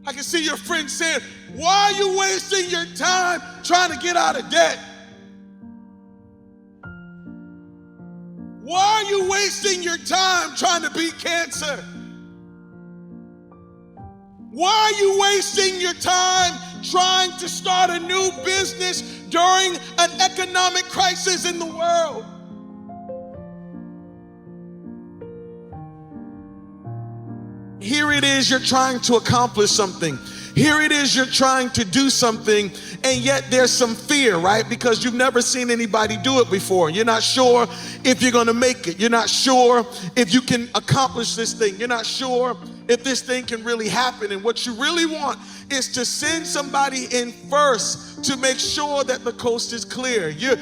I can see your friends saying, why are you wasting your time trying to get out of debt? Why are you wasting your time trying to beat cancer? Why are you wasting your time trying to start a new business during an economic crisis in the world? Here it is, you're trying to accomplish something. Here it is, you're trying to do something, and yet there's some fear, right? Because you've never seen anybody do it before. You're not sure if you're gonna make it. You're not sure if you can accomplish this thing. You're not sure if this thing can really happen. And what you really want is to send somebody in first to make sure that the coast is clear. You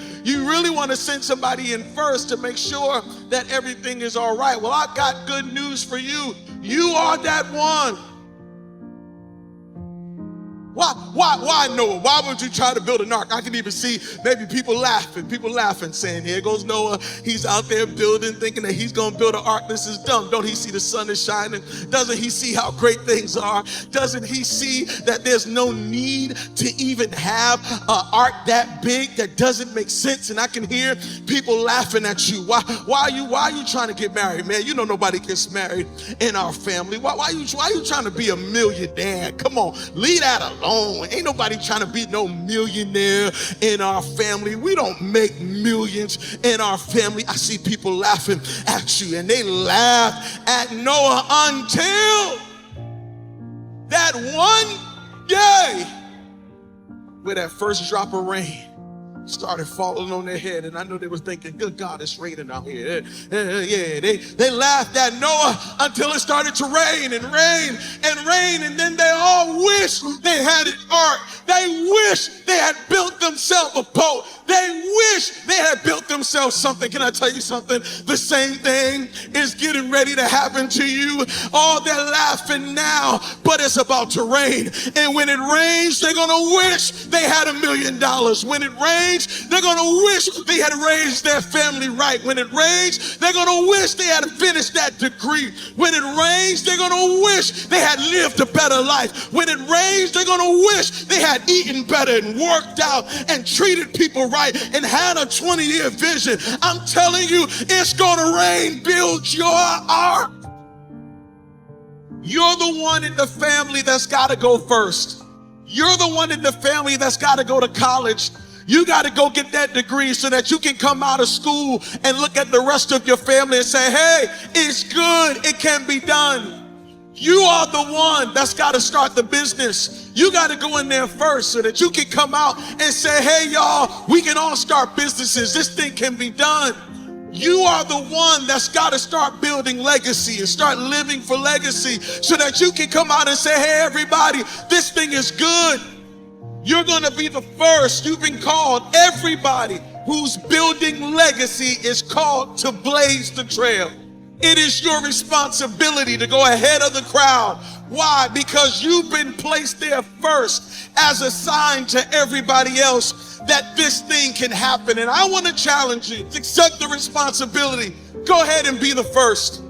really want to send somebody in first to make sure that everything is all right. Well, I've got good news for you. You are that one. Why Noah? Why would you try to build an ark? I can even see maybe people laughing, saying, here goes Noah. He's out there building, thinking that he's going to build an ark. This is dumb. Don't he see the sun is shining? Doesn't he see how great things are? Doesn't he see that there's no need to even have an ark that big? That doesn't make sense. And I can hear people laughing at you. Why are you trying to get married, man? You know nobody gets married in our family. Why are you trying to be a millionaire? Come on, leave that alone. Ain't nobody trying to be no millionaire in our family. We don't make millions in our family. I see people laughing at you, and they laughed at Noah until that one day where that first drop of rain started falling on their head. And I know they were thinking, good God, it's raining out here. Yeah, they laughed at Noah until it started to rain and rain and rain. And then they all wished they had an ark. They wish they had built themselves a boat. They wish they had built themselves something. Can I tell you something? The same thing is getting ready to happen to you. Oh, they're laughing now, but it's about to rain. And when it rains, they're going to wish they had $1 million. When it rains, they're going to wish they had raised their family right. When it rains, they're going to wish they had finished that degree. When it rains, they're going to wish they had lived a better life. When it rains, they're going to wish they had eaten better and worked out and treated people right and had a 20-year vision. I'm telling you, it's going to rain. Build your ark. You're the one in the family that's got to go first. You're the one in the family that's got to go to college. You got to go get that degree so that you can come out of school and look at the rest of your family and say, hey, it's good. It can be done. You are the one that's got to start the business. You got to go in there first so that you can come out and say, hey, y'all, we can all start businesses. This thing can be done. You are the one that's got to start building legacy and start living for legacy so that you can come out and say, hey, everybody, this thing is good. You're going to be the first. You've been called. Everybody who's building legacy is called to blaze the trail. It is your responsibility to go ahead of the crowd. Why? Because you've been placed there first as a sign to everybody else that this thing can happen. And I want to challenge you to accept the responsibility. Go ahead and be the first.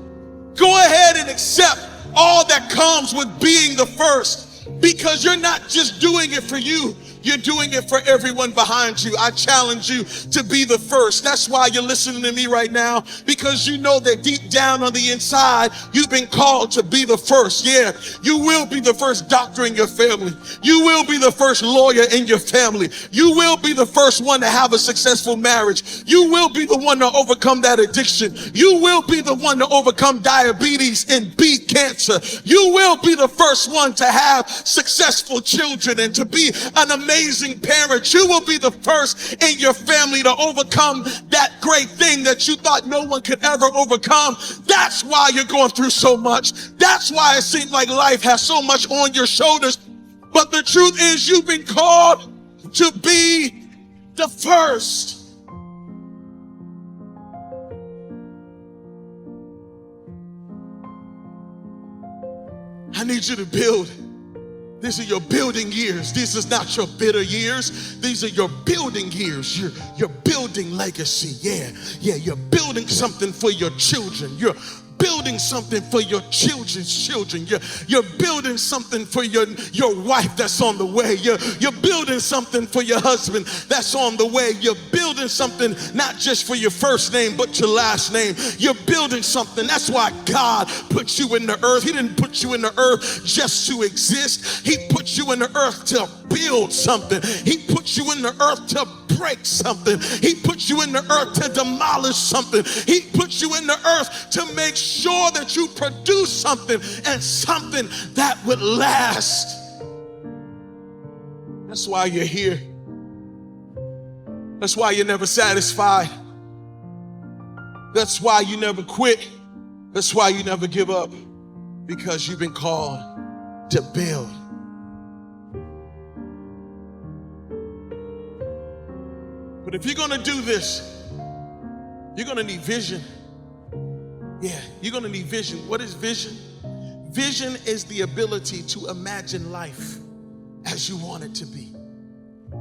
Go ahead and accept all that comes with being the first, because you're not just doing it for you. You're doing it for everyone behind you. I challenge you to be the first. That's why you're listening to me right now, because you know that deep down on the inside, you've been called to be the first. Yeah, you will be the first doctor in your family. You will be the first lawyer in your family. You will be the first one to have a successful marriage. You will be the one to overcome that addiction. You will be the one to overcome diabetes and beat cancer. You will be the first one to have successful children and to be an amazing parent. You will be the first in your family to overcome that great thing that you thought no one could ever overcome. That's why you're going through so much. That's why it seems like life has so much on your shoulders. But the truth is, you've been called to be the first. I need you to build. These are your building years. This is not your bitter years. These are your building years. You're building legacy. Yeah, you're building something for your children. You're building something for your children's children. You're building something for your wife that's on the way. You're building something for your husband that's on the way. You're building something not just for your first name, but your last name. You're building something. That's why God put you in the earth. He didn't put you in the earth just to exist. He put you in the earth to build something. He put you in the earth to break something. He put you in the earth to demolish something. He put you in the earth to make sure that you produce something, and something that would last. That's why you're here. That's why you're never satisfied. That's why you never quit. That's why you never give up, because you've been called to build. But if you're gonna do this, you're gonna need vision. Yeah, you're gonna need vision. What is vision? Vision is the ability to imagine life as you want it to be.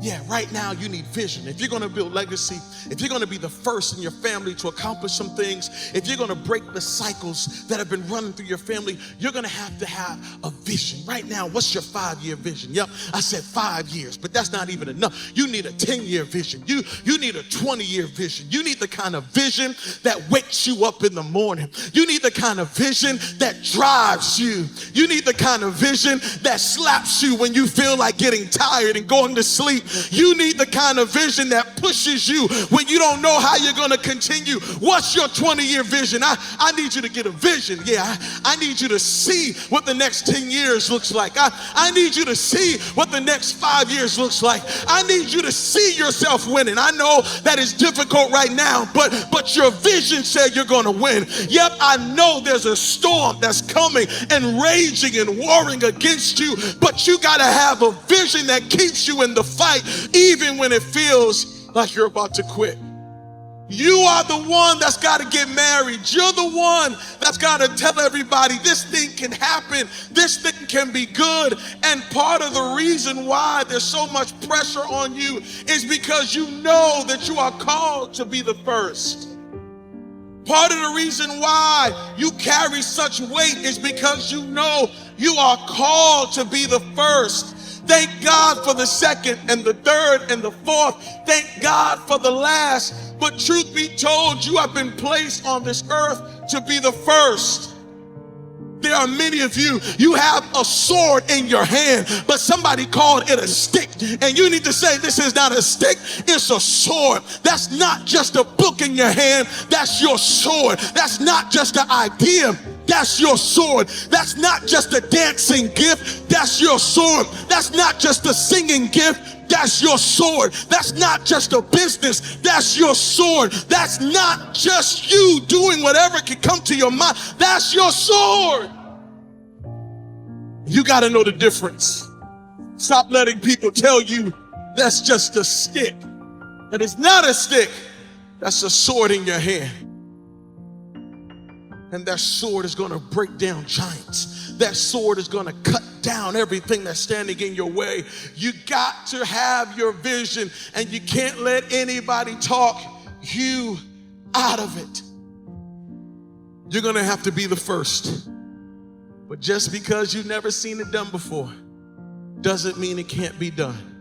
Yeah, right now you need vision. If you're gonna build legacy, if you're gonna be the first in your family to accomplish some things, if you're gonna break the cycles that have been running through your family, you're gonna have to have a vision. Right now, what's your 5-year vision? Yep, I said 5 years, but that's not even enough. You need a 10-year vision. You need a 20-year vision. You need the kind of vision that wakes you up in the morning. You need the kind of vision that drives you. You need the kind of vision that slaps you when you feel like getting tired and going to sleep. You need the kind of vision that pushes you when you don't know how you're going to continue. What's your 20-year vision? I need you to get a vision. Yeah, I need you to see what the next 10 years looks like. I need you to see what the next 5 years looks like. I need you to see yourself winning. I know that is difficult right now, but your vision said you're going to win. Yep, I know there's a storm that's coming and raging and warring against you, but you got to have a vision that keeps you in the fight, even when it feels like you're about to quit. You are the one that's got to get married. You're the one that's got to tell everybody this thing can happen. This thing can be good. And part of the reason why there's so much pressure on you is because you know that you are called to be the first. Part of the reason why you carry such weight is because you know you are called to be the first. Thank God for the second and the third and the fourth. Thank God for the last. But truth be told, you have been placed on this earth to be the first. There are many of you, you have a sword in your hand, but somebody called it a stick. And you need to say, this is not a stick, it's a sword. That's not just a book in your hand, that's your sword. That's not just an idea, that's your sword. That's not just a dancing gift, that's your sword. That's not just a singing gift, that's your sword. That's not just a business, that's your sword. That's not just you doing whatever can come to your mind, that's your sword. You got to know the difference. Stop letting people tell you that's just a stick. And it's not a stick, that's a sword in your hand. And that sword is going to break down giants. That sword is going to cut down everything that's standing in your way. You got to have your vision, and you can't let anybody talk you out of it. You're going to have to be the first. But just because you've never seen it done before doesn't mean it can't be done.